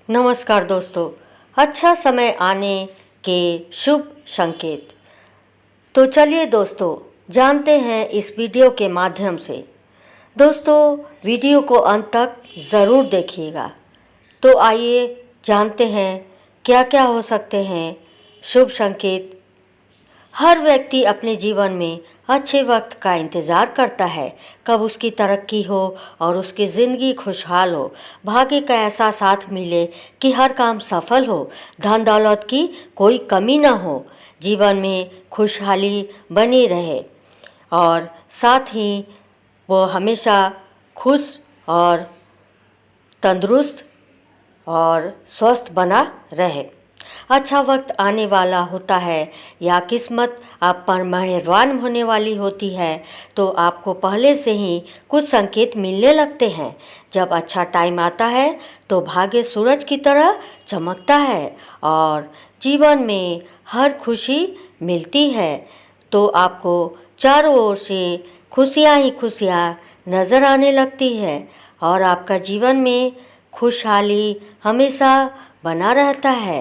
नमस्कार दोस्तों। अच्छा समय आने के शुभ संकेत। तो चलिए दोस्तों, जानते हैं इस वीडियो के माध्यम से। दोस्तों, वीडियो को अंत तक ज़रूर देखिएगा। तो आइए जानते हैं क्या क्या हो सकते हैं शुभ संकेत। हर व्यक्ति अपने जीवन में अच्छे वक्त का इंतज़ार करता है, कब उसकी तरक्की हो और उसकी ज़िंदगी खुशहाल हो, भाग्य का ऐसा साथ मिले कि हर काम सफल हो, धन दौलत की कोई कमी ना हो, जीवन में खुशहाली बनी रहे और साथ ही वो हमेशा खुश और तंदुरुस्त और स्वस्थ बना रहे। अच्छा वक्त आने वाला होता है या किस्मत आप पर मेहरबान होने वाली होती है तो आपको पहले से ही कुछ संकेत मिलने लगते हैं। जब अच्छा टाइम आता है तो भाग्य सूरज की तरह चमकता है और जीवन में हर खुशी मिलती है। तो आपको चारों ओर से खुशियाँ ही खुशियाँ नज़र आने लगती है और आपका जीवन में खुशहाली हमेशा बना रहता है।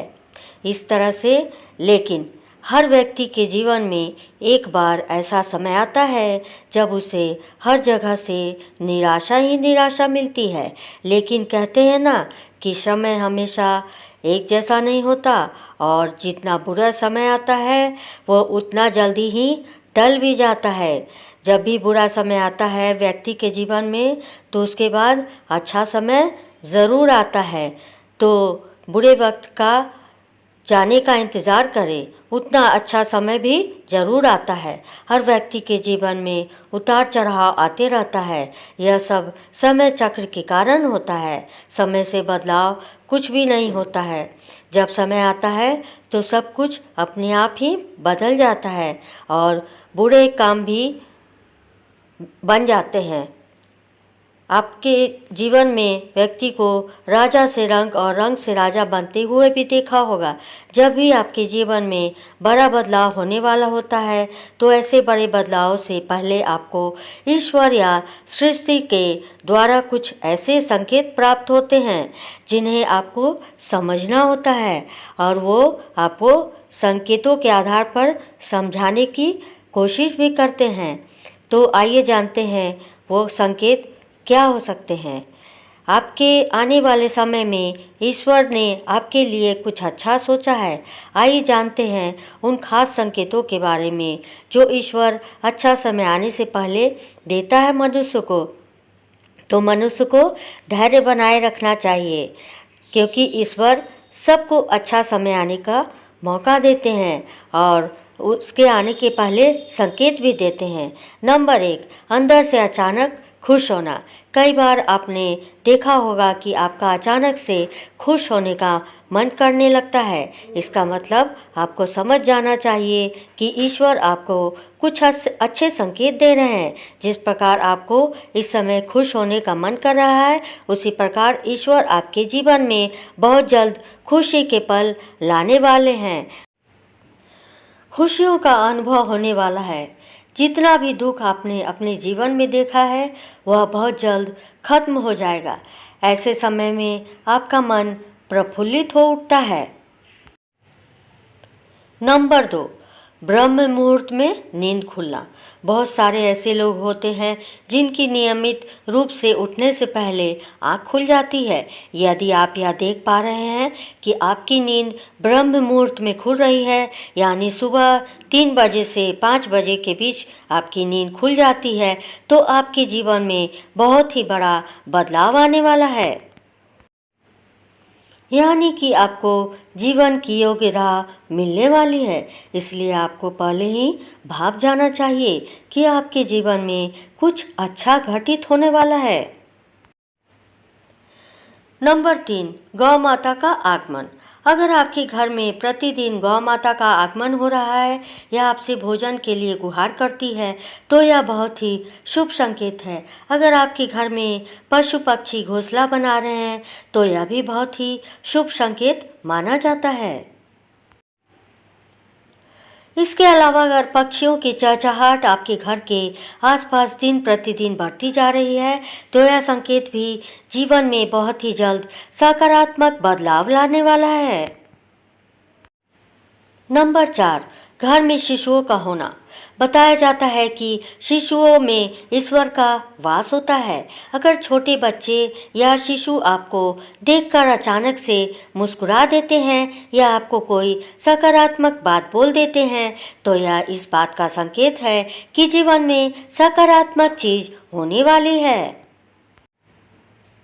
इस तरह से लेकिन हर व्यक्ति के जीवन में एक बार ऐसा समय आता है जब उसे हर जगह से निराशा ही निराशा मिलती है। लेकिन कहते हैं ना कि समय हमेशा एक जैसा नहीं होता और जितना बुरा समय आता है वो उतना जल्दी ही टल भी जाता है। जब भी बुरा समय आता है व्यक्ति के जीवन में तो उसके बाद अच्छा समय ज़रूर आता है। तो बुरे वक्त का जाने का इंतज़ार करें, उतना अच्छा समय भी ज़रूर आता है। हर व्यक्ति के जीवन में उतार चढ़ाव आते रहता है। यह सब समय चक्र के कारण होता है। समय से बदलाव कुछ भी नहीं होता है। जब समय आता है तो सब कुछ अपने आप ही बदल जाता है और बुरे काम भी बन जाते हैं। आपके जीवन में व्यक्ति को राजा से रंक और रंक से राजा बनते हुए भी देखा होगा। जब भी आपके जीवन में बड़ा बदलाव होने वाला होता है तो ऐसे बड़े बदलाव से पहले आपको ईश्वर या सृष्टि के द्वारा कुछ ऐसे संकेत प्राप्त होते हैं जिन्हें आपको समझना होता है और वो आपको संकेतों के आधार पर समझाने की कोशिश भी करते हैं। तो आइए जानते हैं वो संकेत क्या हो सकते हैं। आपके आने वाले समय में ईश्वर ने आपके लिए कुछ अच्छा सोचा है। आइए जानते हैं उन खास संकेतों के बारे में जो ईश्वर अच्छा समय आने से पहले देता है मनुष्य को। तो मनुष्य को धैर्य बनाए रखना चाहिए क्योंकि ईश्वर सबको अच्छा समय आने का मौका देते हैं और उसके आने के पहले संकेत भी देते हैं। नंबर 1, अंदर से अचानक खुश होना। कई बार आपने देखा होगा कि आपका अचानक से खुश होने का मन करने लगता है। इसका मतलब आपको समझ जाना चाहिए कि ईश्वर आपको कुछ अच्छे संकेत दे रहे हैं। जिस प्रकार आपको इस समय खुश होने का मन कर रहा है उसी प्रकार ईश्वर आपके जीवन में बहुत जल्द खुशी के पल लाने वाले हैं। खुशियों का अनुभव होने वाला है। जितना भी दुख आपने अपने जीवन में देखा है वह बहुत जल्द खत्म हो जाएगा। ऐसे समय में आपका मन प्रफुल्लित हो उठता है। नंबर 2, ब्रह्म मुहूर्त में नींद खुलना। बहुत सारे ऐसे लोग होते हैं जिनकी नियमित रूप से उठने से पहले आँख खुल जाती है। यदि आप यह देख पा रहे हैं कि आपकी नींद ब्रह्म मुहूर्त में खुल रही है यानी सुबह 3 बजे से 5 बजे के बीच आपकी नींद खुल जाती है तो आपके जीवन में बहुत ही बड़ा बदलाव आने वाला है। यानी कि आपको जीवन की योग्य राह मिलने वाली है। इसलिए आपको पहले ही भाप जाना चाहिए कि आपके जीवन में कुछ अच्छा घटित होने वाला है। नंबर 3, गौ माता का आगमन। अगर आपके घर में प्रतिदिन गौ माता का आगमन हो रहा है या आपसे भोजन के लिए गुहार करती है तो यह बहुत ही शुभ संकेत है। अगर आपके घर में पशु पक्षी घोंसला बना रहे हैं तो यह भी बहुत ही शुभ संकेत माना जाता है। इसके अलावा अगर पक्षियों की चहचहाट आपके घर के आसपास दिन प्रतिदिन बढ़ती जा रही है तो यह संकेत भी जीवन में बहुत ही जल्द सकारात्मक बदलाव लाने वाला है। नंबर 4, घर में शिशुओं का होना। बताया जाता है कि शिशुओं में ईश्वर का वास होता है। अगर छोटे बच्चे या शिशु आपको देखकर अचानक से मुस्कुरा देते हैं या आपको कोई सकारात्मक बात बोल देते हैं तो यह इस बात का संकेत है कि जीवन में सकारात्मक चीज होने वाली है।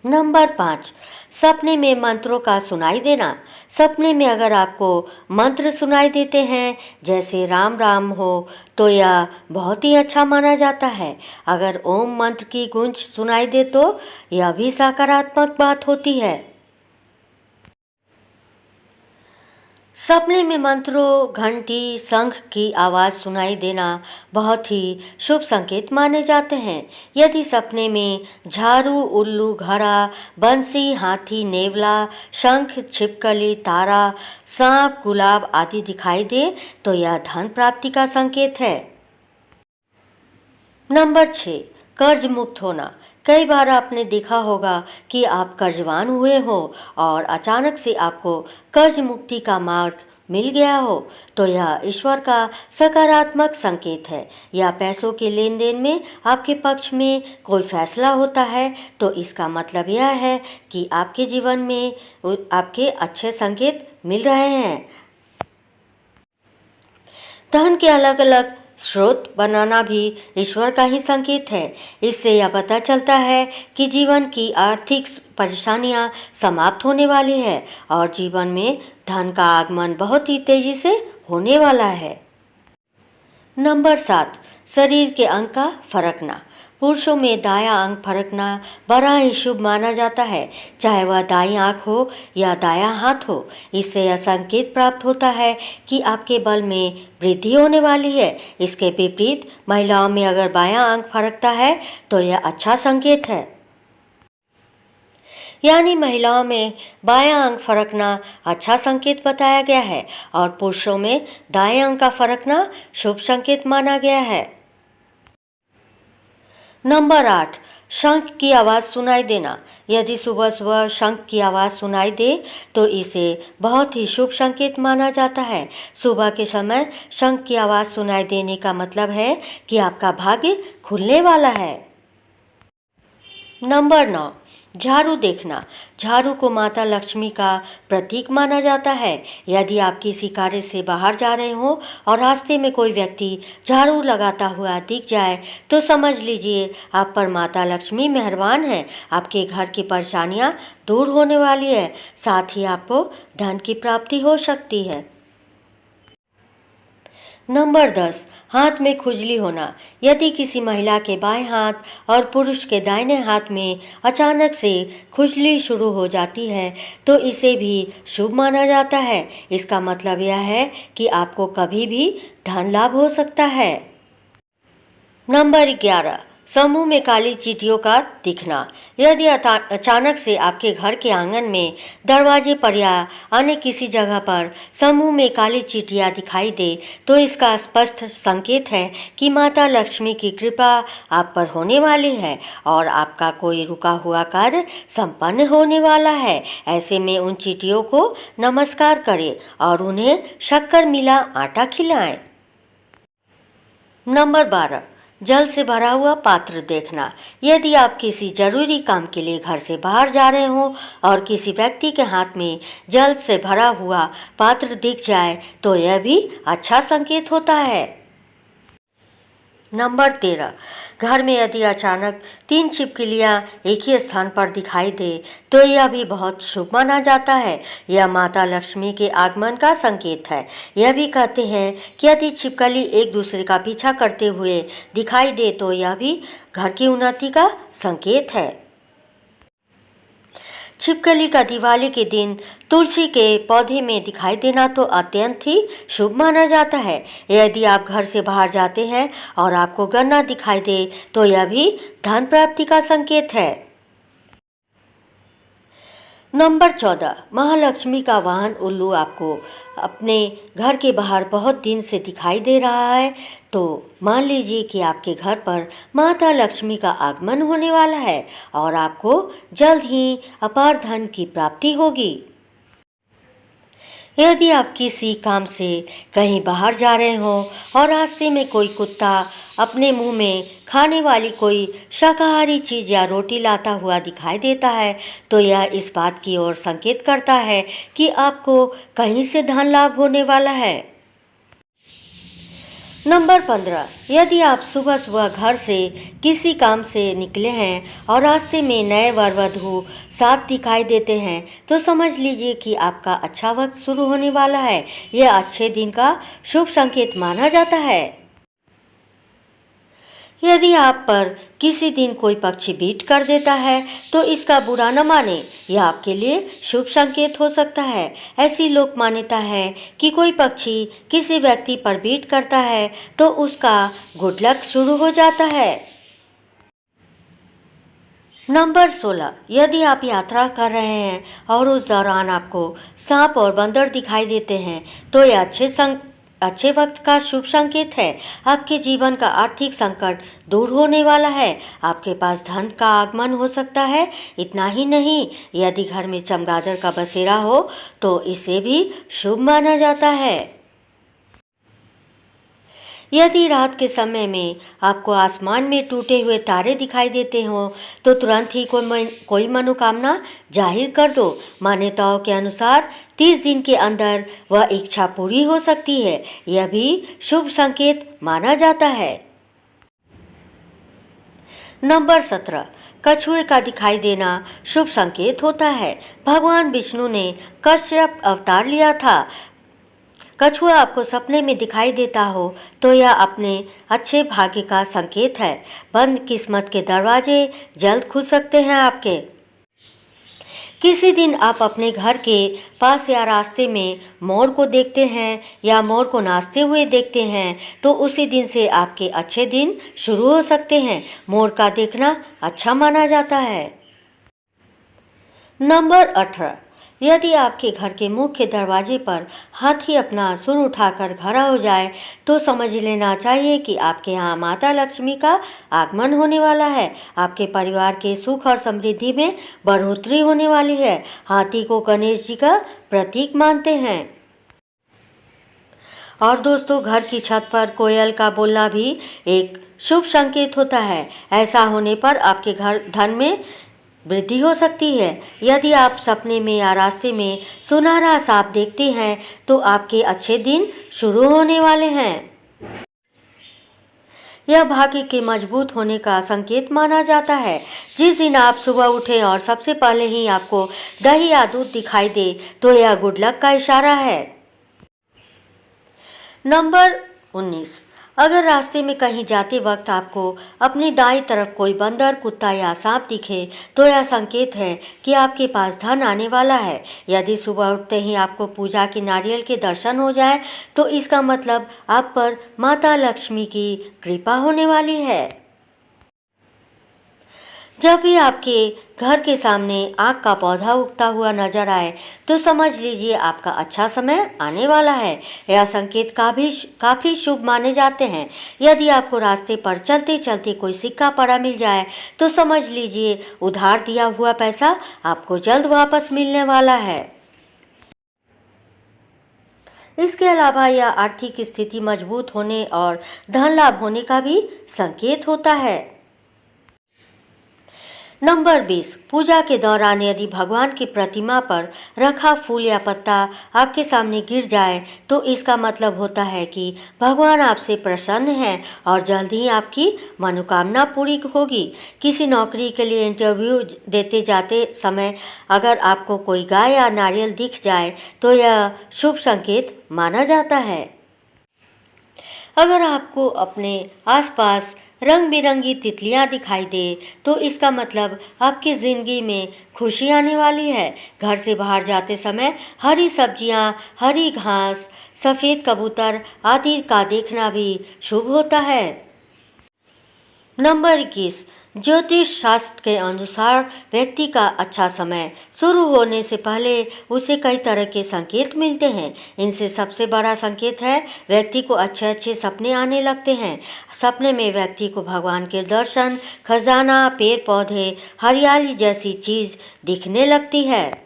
नंबर 5, सपने में मंत्रों का सुनाई देना। सपने में अगर आपको मंत्र सुनाई देते हैं जैसे राम राम हो तो यह बहुत ही अच्छा माना जाता है। अगर ओम मंत्र की गूंज सुनाई दे तो यह भी सकारात्मक बात होती है। सपने में मंत्रों, घंटी, शंख की आवाज़ सुनाई देना बहुत ही शुभ संकेत माने जाते हैं। यदि सपने में झाड़ू, उल्लू, घड़ा, बंसी, हाथी, नेवला, शंख, छिपकली, तारा, सांप, गुलाब आदि दिखाई दे तो यह धन प्राप्ति का संकेत है। नंबर 6, कर्ज मुक्त होना। कई बार आपने देखा होगा कि आप कर्जवान हुए हो और अचानक से आपको कर्ज मुक्ति का मार्ग मिल गया हो तो यह ईश्वर का सकारात्मक संकेत है। या पैसों के लेन देन में आपके पक्ष में कोई फैसला होता है तो इसका मतलब यह है कि आपके जीवन में आपके अच्छे संकेत मिल रहे हैं। धन के अलग अलग स्रोत बनाना भी ईश्वर का ही संकेत है। इससे यह पता चलता है कि जीवन की आर्थिक परेशानियां समाप्त होने वाली है और जीवन में धन का आगमन बहुत ही तेजी से होने वाला है। नंबर 7, शरीर के अंग का फरकना। पुरुषों में दायां अंग फरकना बड़ा ही शुभ माना जाता है, चाहे वह दाईं आंख हो या दायां हाथ हो। इससे यह संकेत प्राप्त होता है कि आपके बल में वृद्धि होने वाली है। इसके विपरीत महिलाओं में अगर बायां अंग फरकता है तो यह अच्छा संकेत है। यानी महिलाओं में बायां अंग फरकना अच्छा संकेत बताया गया है और पुरुषों में दाएं अंग का फरकना शुभ संकेत माना गया है। नंबर 8, शंख की आवाज़ सुनाई देना। यदि सुबह सुबह शंख की आवाज़ सुनाई दे तो इसे बहुत ही शुभ संकेत माना जाता है। सुबह के समय शंख की आवाज़ सुनाई देने का मतलब है कि आपका भाग्य खुलने वाला है। नंबर 9, झाड़ू देखना। झाड़ू को माता लक्ष्मी का प्रतीक माना जाता है। यदि आप किसी कार्य से बाहर जा रहे हो और रास्ते में कोई व्यक्ति झाड़ू लगाता हुआ दिख जाए तो समझ लीजिए आप पर माता लक्ष्मी मेहरबान है। आपके घर की परेशानियां दूर होने वाली है, साथ ही आपको धन की प्राप्ति हो सकती है। नंबर 10, हाथ में खुजली होना। यदि किसी महिला के बाएं हाथ और पुरुष के दाहिने हाथ में अचानक से खुजली शुरू हो जाती है तो इसे भी शुभ माना जाता है। इसका मतलब यह है कि आपको कभी भी धन लाभ हो सकता है। नंबर 11, समूह में काली चींटियों का दिखना। यदि अचानक से आपके घर के आंगन में दरवाजे पर या अन्य किसी जगह पर समूह में काली चींटियां दिखाई दे तो इसका स्पष्ट संकेत है कि माता लक्ष्मी की कृपा आप पर होने वाली है और आपका कोई रुका हुआ कार्य संपन्न होने वाला है। ऐसे में उन चींटियों को नमस्कार करें और उन्हें शक्कर मिला आटा खिलाएं। नंबर 12, जल से भरा हुआ पात्र देखना। यदि आप किसी जरूरी काम के लिए घर से बाहर जा रहे हो और किसी व्यक्ति के हाथ में जल से भरा हुआ पात्र दिख जाए तो यह भी अच्छा संकेत होता है। नंबर 13, घर में यदि अचानक 3 छिपकलियां एक ही स्थान पर दिखाई दे तो यह भी बहुत शुभ माना जाता है। यह माता लक्ष्मी के आगमन का संकेत है। यह भी कहते हैं कि यदि छिपकली एक दूसरे का पीछा करते हुए दिखाई दे तो यह भी घर की उन्नति का संकेत है। छिपकली का दिवाली के दिन तुलसी के पौधे में दिखाई देना तो अत्यंत ही शुभ माना जाता है। यदि आप घर से बाहर जाते हैं और आपको गन्ना दिखाई दे तो यह भी धन प्राप्ति का संकेत है। नंबर 14, महालक्ष्मी का वाहन उल्लू आपको अपने घर के बाहर बहुत दिन से दिखाई दे रहा है, तो मान लीजिए कि आपके घर पर माता लक्ष्मी का आगमन होने वाला है और आपको जल्द ही अपार धन की प्राप्ति होगी। यदि आप किसी काम से कहीं बाहर जा रहे हो और रास्ते में कोई कुत्ता अपने मुंह में खाने वाली कोई शाकाहारी चीज़ या रोटी लाता हुआ दिखाई देता है, तो यह इस बात की ओर संकेत करता है कि आपको कहीं से धन लाभ होने वाला है। नंबर 15, यदि आप सुबह सुबह घर से किसी काम से निकले हैं और रास्ते में नए वर वधू साथ दिखाई देते हैं, तो समझ लीजिए कि आपका अच्छा वक्त शुरू होने वाला है। यह अच्छे दिन का शुभ संकेत माना जाता है। यदि आप पर किसी दिन कोई पक्षी बीट कर देता है, तो इसका बुरा न माने, यह आपके लिए शुभ संकेत हो सकता है। ऐसी लोक मान्यता है कि कोई पक्षी किसी व्यक्ति पर बीट करता है तो उसका गुड लक शुरू हो जाता है। नंबर 16, यदि आप यात्रा कर रहे हैं और उस दौरान आपको सांप और बंदर दिखाई देते हैं, तो यह अच्छे वक्त का शुभ संकेत है। आपके जीवन का आर्थिक संकट दूर होने वाला है। आपके पास धन का आगमन हो सकता है। इतना ही नहीं, यदि घर में चमगादड़ का बसेरा हो तो इसे भी शुभ माना जाता है। यदि रात के समय में आपको आसमान में टूटे हुए तारे दिखाई देते हों, तो तुरंत ही कोई मनोकामना जाहिर कर दो। मान्यताओं के अनुसार 30 दिन के अंदर वह इच्छा पूरी हो सकती है। यह भी शुभ संकेत माना जाता है। नंबर 17, कछुए का दिखाई देना शुभ संकेत होता है। भगवान विष्णु ने कश्यप अवतार लिया था। कछुआ आपको सपने में दिखाई देता हो तो यह अपने अच्छे भाग्य का संकेत है। बंद किस्मत के दरवाजे जल्द खुल सकते हैं आपके। किसी दिन आप अपने घर के पास या रास्ते में मोर को देखते हैं या मोर को नाचते हुए देखते हैं, तो उसी दिन से आपके अच्छे दिन शुरू हो सकते हैं। मोर का देखना अच्छा माना जाता है। नंबर 18, यदि आपके घर के मुख्य दरवाजे पर हाथी अपना सुर उठाकर खड़ा हो जाए, तो समझ लेना चाहिए कि आपके यहाँ माता लक्ष्मी का आगमन होने वाला है। आपके परिवार के सुख और समृद्धि में बढ़ोतरी होने वाली है। हाथी को गणेश जी का प्रतीक मानते हैं। और दोस्तों, घर की छत पर कोयल का बोलना भी एक शुभ संकेत होता है। ऐसा होने पर आपके घर धन में वृद्धि हो सकती है। यदि आप सपने में या रास्ते में सुनहरा सांप देखते हैं, तो आपके अच्छे दिन शुरू होने वाले हैं। यह भाग्य के मजबूत होने का संकेत माना जाता है। जिस दिन आप सुबह उठें और सबसे पहले ही आपको दही या दूध दिखाई दे, तो यह गुड लक का इशारा है। नंबर 19, अगर रास्ते में कहीं जाते वक्त आपको अपनी दाईं तरफ कोई बंदर, कुत्ता या सांप दिखे, तो यह संकेत है कि आपके पास धन आने वाला है। यदि सुबह उठते ही आपको पूजा के नारियल के दर्शन हो जाए, तो इसका मतलब आप पर माता लक्ष्मी की कृपा होने वाली है। जब भी आपके घर के सामने आग का पौधा उगता हुआ नजर आए, तो समझ लीजिए आपका अच्छा समय आने वाला है। यह संकेत काफ़ी शुभ माने जाते हैं। यदि आपको रास्ते पर चलते चलते कोई सिक्का पड़ा मिल जाए, तो समझ लीजिए उधार दिया हुआ पैसा आपको जल्द वापस मिलने वाला है। इसके अलावा यह आर्थिक स्थिति मजबूत होने और धन लाभ होने का भी संकेत होता है। नंबर 20, पूजा के दौरान यदि भगवान की प्रतिमा पर रखा फूल या पत्ता आपके सामने गिर जाए, तो इसका मतलब होता है कि भगवान आपसे प्रसन्न हैं और जल्द ही आपकी मनोकामना पूरी होगी। किसी नौकरी के लिए इंटरव्यू देते जाते समय अगर आपको कोई गाय या नारियल दिख जाए, तो यह शुभ संकेत माना जाता है। अगर आपको अपने आसपास रंग बिरंगी तितलियां दिखाई दे, तो इसका मतलब आपकी ज़िंदगी में खुशी आने वाली है। घर से बाहर जाते समय हरी सब्जियां, हरी घास, सफ़ेद कबूतर आदि का देखना भी शुभ होता है। नंबर 21, ज्योतिष शास्त्र के अनुसार व्यक्ति का अच्छा समय शुरू होने से पहले उसे कई तरह के संकेत मिलते हैं। इनसे सबसे बड़ा संकेत है व्यक्ति को अच्छे अच्छे सपने आने लगते हैं। सपने में व्यक्ति को भगवान के दर्शन, खजाना, पेड़ पौधे, हरियाली जैसी चीज दिखने लगती है।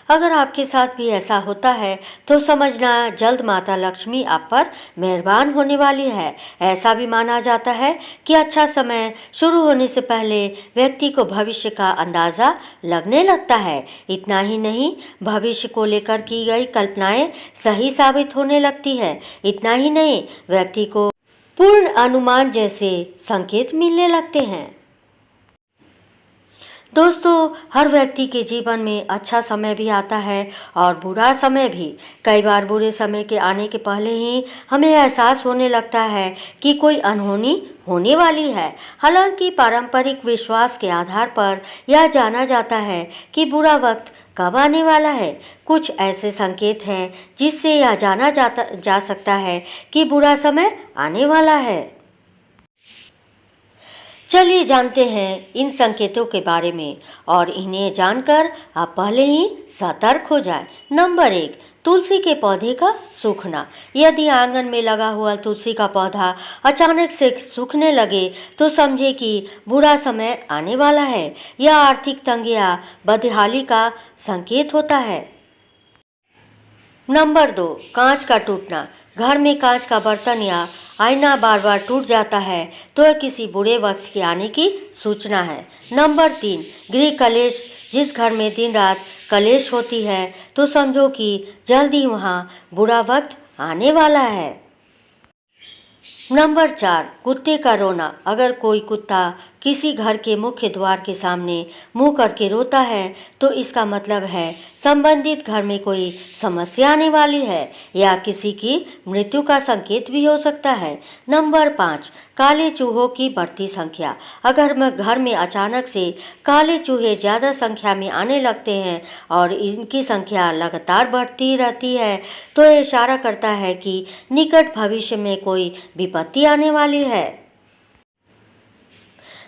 अगर आपके साथ भी ऐसा होता है तो समझना जल्द माता लक्ष्मी आप पर मेहरबान होने वाली है। ऐसा भी माना जाता है कि अच्छा समय शुरू होने से पहले व्यक्ति को भविष्य का अंदाज़ा लगने लगता है। इतना ही नहीं, भविष्य को लेकर की गई कल्पनाएं सही साबित होने लगती है। इतना ही नहीं, व्यक्ति को पूर्ण अनुमान जैसे संकेत मिलने लगते हैं। दोस्तों, हर व्यक्ति के जीवन में अच्छा समय भी आता है और बुरा समय भी। कई बार बुरे समय के आने के पहले ही हमें एहसास होने लगता है कि कोई अनहोनी होने वाली है। हालांकि पारंपरिक विश्वास के आधार पर यह जाना जाता है कि बुरा वक्त कब आने वाला है। कुछ ऐसे संकेत हैं जिससे यह जाना जा सकता है कि बुरा समय आने वाला है। चलिए जानते हैं इन संकेतों के बारे में और इन्हें जानकर आप पहले ही सतर्क हो जाएं। नंबर 1, तुलसी के पौधे का सूखना। यदि आंगन में लगा हुआ तुलसी का पौधा अचानक से सूखने लगे तो समझे कि बुरा समय आने वाला है। यह आर्थिक तंगी या बदहाली का संकेत होता है। नंबर 2, कांच का टूटना। घर में कांच का बर्तन या आईना बार बार टूट जाता है तो यह किसी बुरे वक्त के आने की सूचना है। नंबर 3, गृह कलेश। जिस घर में दिन रात कलेश होती है तो समझो कि जल्दी वहाँ बुरा वक्त आने वाला है। नंबर 4, कुत्ते का रोना। अगर कोई कुत्ता किसी घर के मुख्य द्वार के सामने मुंह करके रोता है तो इसका मतलब है संबंधित घर में कोई समस्या आने वाली है या किसी की मृत्यु का संकेत भी हो सकता है। नंबर 5, काले चूहों की बढ़ती संख्या। अगर घर में अचानक से काले चूहे ज़्यादा संख्या में आने लगते हैं और इनकी संख्या लगातार बढ़ती रहती है तो ये इशारा करता है कि निकट भविष्य में कोई विपत्ति आने वाली है।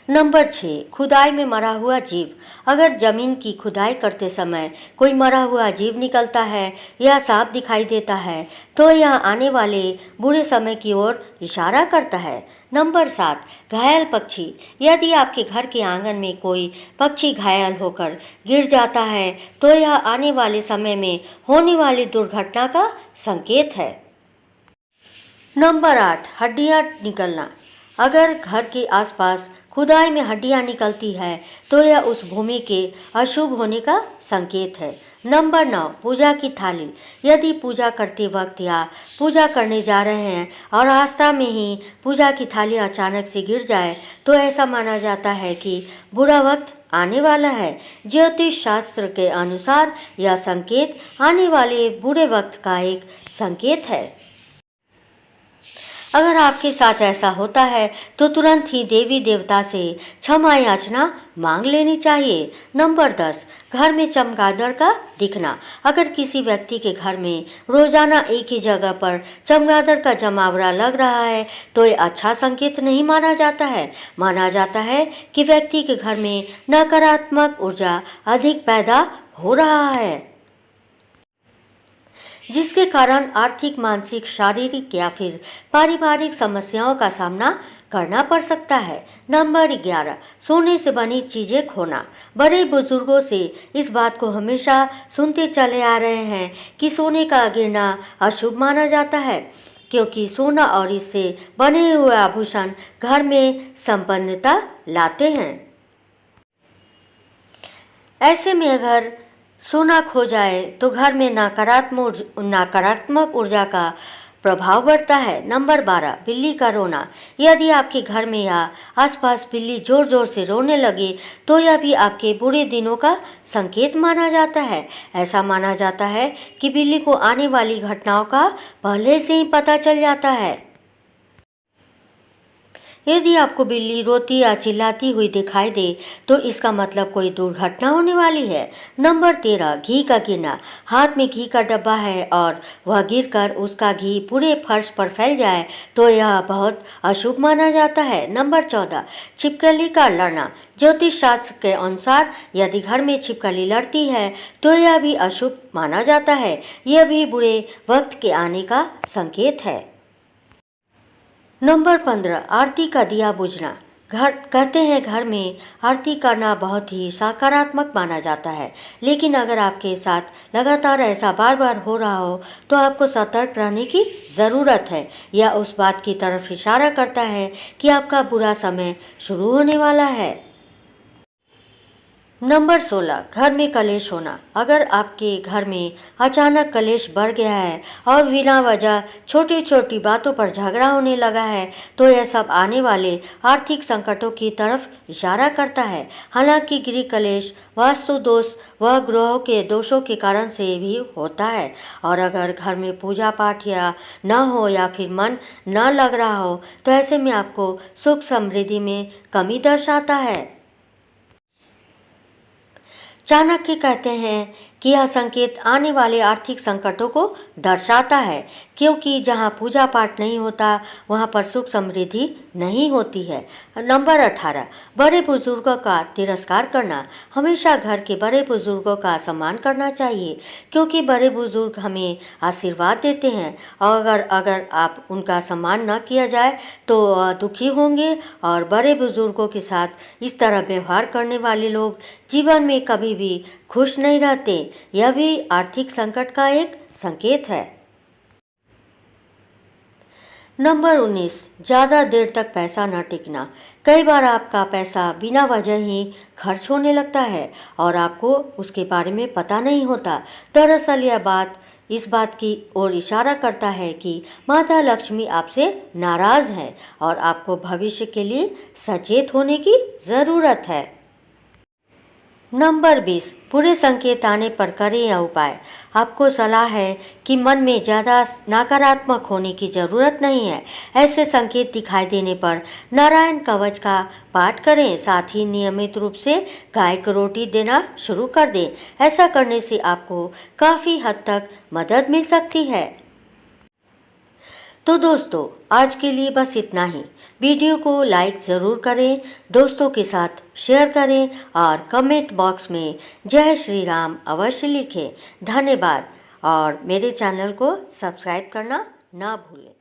नंबर 6, खुदाई में मरा हुआ जीव। अगर जमीन की खुदाई करते समय कोई मरा हुआ जीव निकलता है या सांप दिखाई देता है तो यह आने वाले बुरे समय की ओर इशारा करता है। नंबर 7, घायल पक्षी। यदि आपके घर के आंगन में कोई पक्षी घायल होकर गिर जाता है तो यह आने वाले समय में होने वाली दुर्घटना का संकेत है। नंबर 8, हड्डियां निकलना। अगर घर के आसपास खुदाई में हड्डियां निकलती है तो यह उस भूमि के अशुभ होने का संकेत है। नंबर 9, पूजा की थाली। यदि पूजा करते वक्त या पूजा करने जा रहे हैं और रास्ता में ही पूजा की थाली अचानक से गिर जाए तो ऐसा माना जाता है कि बुरा वक्त आने वाला है। ज्योतिष शास्त्र के अनुसार यह संकेत आने वाले बुरे वक्त का एक संकेत है। अगर आपके साथ ऐसा होता है तो तुरंत ही देवी देवता से क्षमा याचना मांग लेनी चाहिए। नंबर 10, घर में चमगादड़ का दिखना। अगर किसी व्यक्ति के घर में रोजाना एक ही जगह पर चमगादड़ का जमावड़ा लग रहा है तो ये अच्छा संकेत नहीं माना जाता है। माना जाता है कि व्यक्ति के घर में नकारात्मक ऊर्जा अधिक पैदा हो रहा है जिसके कारण आर्थिक, मानसिक, शारीरिक या फिर पारिवारिक समस्याओं का सामना करना पड़ सकता है। नंबर 11, सोने से बनी चीज़ें खोना। बड़े बुजुर्गों से इस बात को हमेशा सुनते चले आ रहे हैं कि सोने का गिरना अशुभ माना जाता है क्योंकि सोना और इससे बने हुए आभूषण घर में संपन्नता लाते हैं। ऐसे में अगर सोना खो जाए तो घर में नकारात्मक ऊर्जा का प्रभाव बढ़ता है। नंबर 12, बिल्ली का रोना। यदि आपके घर में या आसपास बिल्ली जोर जोर से रोने लगे तो यह भी आपके बुरे दिनों का संकेत माना जाता है। ऐसा माना जाता है कि बिल्ली को आने वाली घटनाओं का पहले से ही पता चल जाता है। यदि आपको बिल्ली रोती या चिल्लाती हुई दिखाई दे तो इसका मतलब कोई दुर्घटना होने वाली है। नंबर 13, घी का गिरना। हाथ में घी का डब्बा है और वह गिरकर उसका घी पूरे फर्श पर फैल जाए तो यह बहुत अशुभ माना जाता है। नंबर 14, छिपकली का लड़ना। ज्योतिष शास्त्र के अनुसार यदि घर में छिपकली लड़ती है तो यह भी अशुभ माना जाता है। यह भी बुरे वक्त के आने का संकेत है। नंबर 15, आरती का दिया बुझना। कहते हैं घर में आरती करना बहुत ही सकारात्मक माना जाता है, लेकिन अगर आपके साथ लगातार ऐसा बार बार हो रहा हो तो आपको सतर्क रहने की ज़रूरत है। यह उस बात की तरफ इशारा करता है कि आपका बुरा समय शुरू होने वाला है। नंबर 16, घर में कलेश होना। अगर आपके घर में अचानक कलेश बढ़ गया है और बिना वजह छोटी छोटी बातों पर झगड़ा होने लगा है तो यह सब आने वाले आर्थिक संकटों की तरफ इशारा करता है। हालांकि गृह कलेश वास्तु दोष व ग्रहों के दोषों के कारण से भी होता है, और अगर घर में पूजा पाठ या न हो या फिर मन न लग रहा हो तो ऐसे में आपको सुख समृद्धि में कमी दर्शाता है। चाणक्य कहते हैं कि यह संकेत आने वाले आर्थिक संकटों को दर्शाता है, क्योंकि जहां पूजा पाठ नहीं होता वहां पर सुख समृद्धि नहीं होती है। नंबर 18, बड़े बुजुर्गों का तिरस्कार करना। हमेशा घर के बड़े बुजुर्गों का सम्मान करना चाहिए, क्योंकि बड़े बुजुर्ग हमें आशीर्वाद देते हैं और अगर आप उनका सम्मान न किया जाए तो दुखी होंगे, और बड़े बुजुर्गों के साथ इस तरह व्यवहार करने वाले लोग जीवन में कभी भी खुश नहीं रहते। यह भी आर्थिक संकट का एक संकेत है। नंबर 19, ज़्यादा देर तक पैसा न टिकना। कई बार आपका पैसा बिना वजह ही खर्च होने लगता है और आपको उसके बारे में पता नहीं होता। दरअसल यह बात इस बात की ओर इशारा करता है कि माता लक्ष्मी आपसे नाराज़ हैं और आपको भविष्य के लिए सचेत होने की ज़रूरत है। नंबर 20, बुरे संकेत आने पर करें यह उपाय। आपको सलाह है कि मन में ज़्यादा नकारात्मक होने की ज़रूरत नहीं है। ऐसे संकेत दिखाई देने पर नारायण कवच का पाठ करें, साथ ही नियमित रूप से गाय को रोटी देना शुरू कर दें। ऐसा करने से आपको काफ़ी हद तक मदद मिल सकती है। तो दोस्तों, आज के लिए बस इतना ही। वीडियो को लाइक ज़रूर करें, दोस्तों के साथ शेयर करें और कमेंट बॉक्स में जय श्री राम अवश्य लिखें। धन्यवाद, और मेरे चैनल को सब्सक्राइब करना ना भूलें।